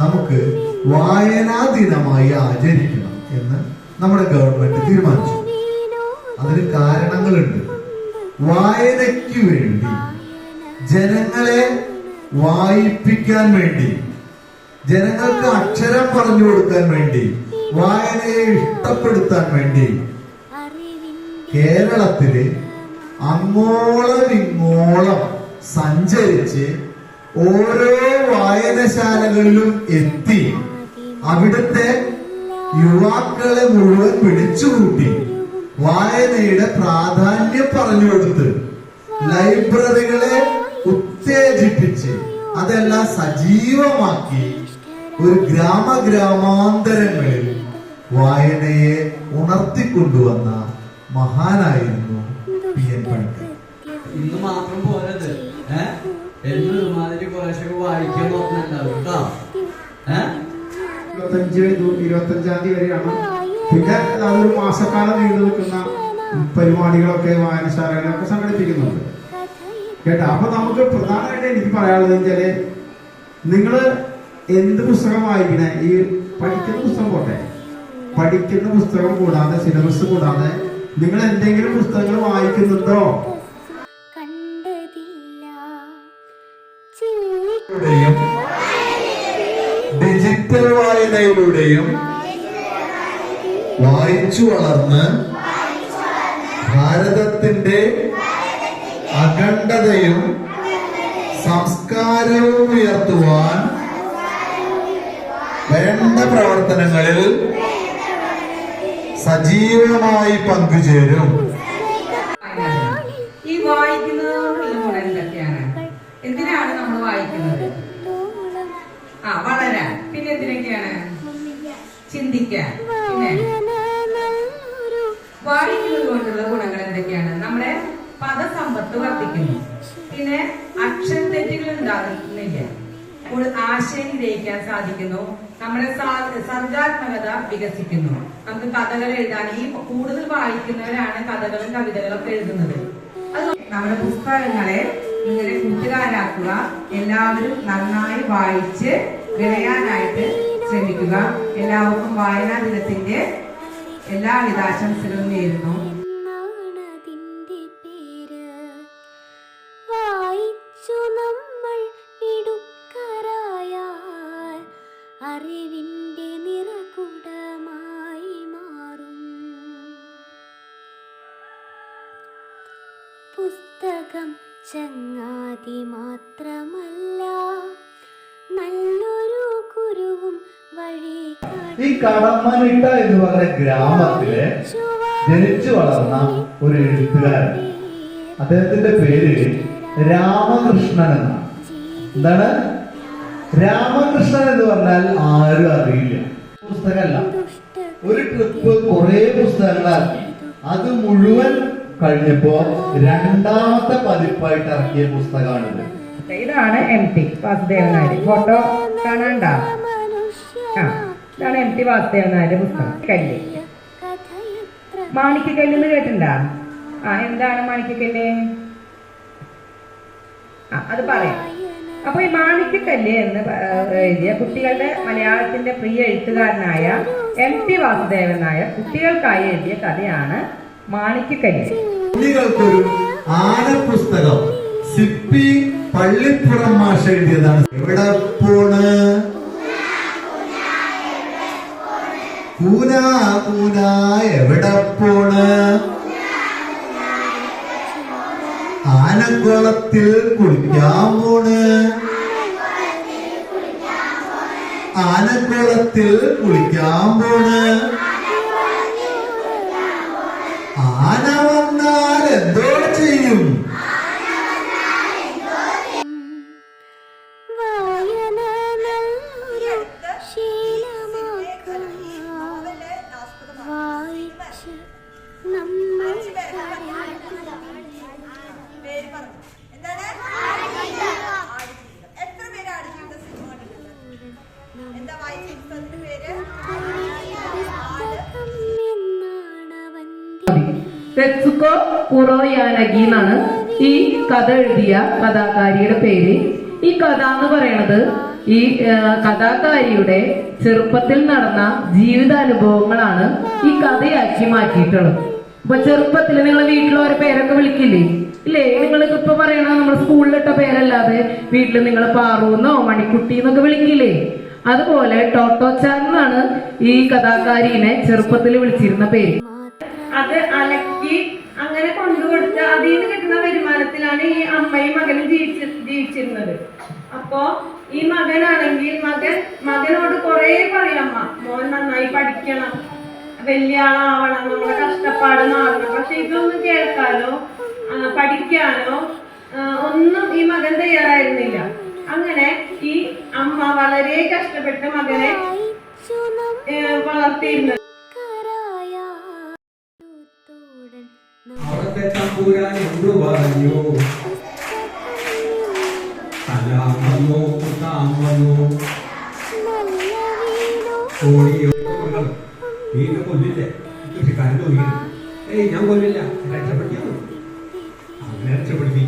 നമുക്ക് വായനാ ദിനമായി ആചരിക്കണം എന്ന് നമ്മുടെ ഗവൺമെന്റ് തീരുമാനിച്ചു. അതിന് കാരണങ്ങളുണ്ട്. വായനയ്ക്ക് വേണ്ടി, ജനങ്ങളെ വായിപ്പിക്കാൻ വേണ്ടി, ജനങ്ങൾക്ക് അക്ഷരം പറഞ്ഞു കൊടുക്കാൻ വേണ്ടി, വായനയെ ഇഷ്ടപ്പെടുത്താൻ വേണ്ടി കേരളത്തില് അങ്ങോളം ഇങ്ങോളം സഞ്ചരിച്ച് ഓരോ വായനശാലകളിലും എത്തി അവിടുത്തെ യുവാക്കളെ മുഴുവൻ വിളിച്ചുകൂട്ടി വായനയുടെ പ്രാധാന്യം പറഞ്ഞു കൊടുത്ത് ലൈബ്രറികളെ ഉത്തേജിപ്പിച്ച് അതെല്ലാം സജീവമാക്കി ഒരു ഗ്രാമാന്തരങ്ങളിൽ വായനയെ ഉണർത്തിക്കൊണ്ടുവന്ന മഹാനായിരുന്നു PN പണിക്കർ. ഇന്ന് മാത്രം പോരത്, എന്നൊരുമാതിരി കുറേശ്ശൊക്കെ വായിക്കാൻ നോക്കുന്നുണ്ടാവും കേട്ടോ. 25-25 തീയതി വരെയാണ്. പിന്നെ അതൊരു മാസക്കാലം നീണ്ടു നിൽക്കുന്ന പരിപാടികളൊക്കെ വായനശാലകളൊക്കെ സംഘടിപ്പിക്കുന്നുണ്ട് കേട്ടോ. അപ്പൊ നമുക്ക് പ്രധാനമായിട്ട് എനിക്ക് പറയാനുള്ളത് വെച്ചാല്, നിങ്ങള് എന്ത് പുസ്തകം വായിക്കണേ, ഈ പഠിക്കുന്ന പുസ്തകം പോട്ടെ, പഠിക്കുന്ന പുസ്തകം കൂടാതെ, സിലബസ് കൂടാതെ നിങ്ങൾ എന്തെങ്കിലും പുസ്തകങ്ങൾ വായിക്കുന്നുണ്ടോ? ഡിജിറ്റൽ വായനയിലൂടെയും വായിച്ചു വളർന്ന് ഭാരതത്തിന്റെ അഖണ്ഡതയും സംസ്കാരവും ഉയർത്തുവാൻ വേണ്ട പ്രവർത്തനങ്ങളിൽ സജീവമായി പങ്കുചേരും. ഈ വായിക്കുന്നതോടുള്ള ഗുണം എന്തൊക്കെയാണ്? എന്തിനാണ് നമ്മൾ വായിക്കുന്നത്? വളരാൻ. പിന്നെ എന്തിനൊക്കെയാണ്? ചിന്തിക്കാൻ. പിന്നെ വായിക്കുന്നത് കൊണ്ടുള്ള ഗുണങ്ങൾ എന്തൊക്കെയാണ്? നമ്മുടെ പദസമ്പത്ത് വർദ്ധിക്കുന്നു. പിന്നെ അക്ഷരത്തെറ്റുകൾ ഉണ്ടാകുന്നില്ല. ആശയം ഗ്രഹിക്കാൻ സാധിക്കുന്നു. നമ്മുടെ സർഗാത്മകത വികസിക്കുന്നു. നമുക്ക് കഥകൾ എഴുതാൻ, ഈ കൂടുതൽ വായിക്കുന്നവരാണ് കഥകളും കവിതകളും ഒക്കെ എഴുതുന്നത്. അത് നമ്മുടെ പുസ്തകങ്ങളെ നിങ്ങളുടെ കൂട്ടുകാരാക്കുക. എല്ലാവരും നന്നായി വായിച്ച് വിളയാനായിട്ട് ശ്രമിക്കുക. എല്ലാവർക്കും വായനാ ദിനത്തിന്റെ എല്ലാവിധ ആശംസകളും നേരുന്നു. അറിവിന്റെ നിറകുടമായി മാറും പുസ്തകം. ചങ്ങാതി മാത്രമല്ല, നല്ലൊരു ഗുരുവും വഴി. ഈ കടമ്മനിട്ട എന്ന് പറഞ്ഞ ഗ്രാമത്തിലെ ജനിച്ചു വളർന്ന ഒരു എഴുത്തുകാരൻ, അദ്ദേഹത്തിന്റെ പേര് രാമകൃഷ്ണൻ എന്നാണ്. എന്താണ് രാമകൃഷ്ണൻ എന്ന് പറഞ്ഞാൽ? ആരും അറിയില്ല. പുസ്തകമല്ല, ഒരു ട്രിപ്പ് കുറെ പുസ്തകങ്ങളാക്കി. അത് മുഴുവൻ കഴിഞ്ഞപ്പോ രണ്ടാമത്തെ പതിപ്പായിട്ട് ഇറക്കിയ പുസ്തകമാണിത്. ഇതാണ് MT വാസുദേവൻ നായർ. ഫോട്ടോ കാണാണ്ട? ഇതാണ് MT വാസുദേവൻ നായരുടെ പുസ്തകം. കല്ല്, മാണിക്യക്കല്ല് എന്ന് കേട്ടിട്ടുണ്ടാ? എന്താണ് മാണിക്യക്കല്ല്? അത് പറയാം. അപ്പൊ ഈ മാണിക്യക്കല്ല് എന്ന് എഴുതിയ കുട്ടികളുടെ മലയാളത്തിന്റെ പ്രിയ എഴുത്തുകാരനായ MT വാസുദേവൻ നായർ കുട്ടികൾക്കായി എഴുതിയ കഥയാണ് മാണിക്യക്കല്ല്. കുട്ടികൾക്കൊരു ആന പുസ്തകം സിപ്പി പള്ളിപ്പുറം മാഷ് എഴുതിയതാണ്. എവിടെ പോണ് കൂന കൂന, എവിടെ പോണ്? ആനക്കുളത്തിൽ കുളിക്കാൻ പോണ്, ആനക്കുളത്തിൽ കുളിക്കാൻ പോണ്. ആന വന്നാൽ എന്തോ ചെയ്യും? വായന നല്ലൊരു ശീലമാക്കാം. വായിച്ച് നമ്മൾ തെത്സുക്കോ കുറോയാനഗി എന്നാണ് ഈ കഥ എഴുതിയ കഥാകാരിയുടെ പേര്. ഈ കഥ എന്ന് പറയണത് ഈ കഥാകാരിയുടെ ചെറുപ്പത്തിൽ നടന്ന ജീവിതാനുഭവങ്ങളാണ് ഈ കഥയാക്കി മാറ്റിയിട്ടുള്ളത്. അപ്പൊ ചെറുപ്പത്തിൽ നിങ്ങൾ വീട്ടിൽ ഓരോ പേരൊക്കെ വിളിക്കില്ലേ? ഇല്ലേ? നിങ്ങൾക്ക് ഇപ്പൊ പറയണ നമ്മുടെ സ്കൂളിലിട്ട പേരല്ലാതെ വീട്ടിൽ നിങ്ങൾ പാറൂന്നോ മണിക്കുട്ടി എന്നൊക്കെ വിളിക്കില്ലേ? അതുപോലെ ടോട്ടോച്ചാൻ എന്നാണ് ഈ കഥാകാരിനെ ചെറുപ്പത്തിൽ വിളിച്ചിരുന്ന പേര്. അത് അലക്കി അങ്ങനെ കൊണ്ടുകൊടുത്ത് അതിൽ നിന്ന് കിട്ടുന്ന വരുമാനത്തിലാണ് ഈ അമ്മയും മകനും ജീവിച്ചിരുന്നത്. അപ്പോ ഈ മകനാണെങ്കിൽ മകനോട് കുറെ പറയും അമ്മ, മോൻ നന്നായി പഠിക്കണം, വലിയ ആളാവണം, നമ്മളെ കഷ്ടപ്പാട് മാറണം. പക്ഷെ ഇതൊന്നും കേൾക്കാനോ പഠിക്കാനോ ഒന്നും ഈ മകൻ തയ്യാറായിരുന്നില്ല. അങ്ങനെ ഈ അമ്മ വളരെ കഷ്ടപ്പെട്ട് മകനെ വളർത്തിയിരുന്നത്. അവിടത്തെ തമ്പുരാൻ എന്തു പറഞ്ഞു? തലാം വന്നു, കുത്താൻ വന്നു, വീണ്ടും കൊല്ലില്ലേ? കൃഷിക്കാരൻ തോന്നിയത് ഞാൻ കൊല്ലില്ല, രക്ഷപ്പെടുത്തിയത് അങ്ങനെ രക്ഷപ്പെടുത്തി.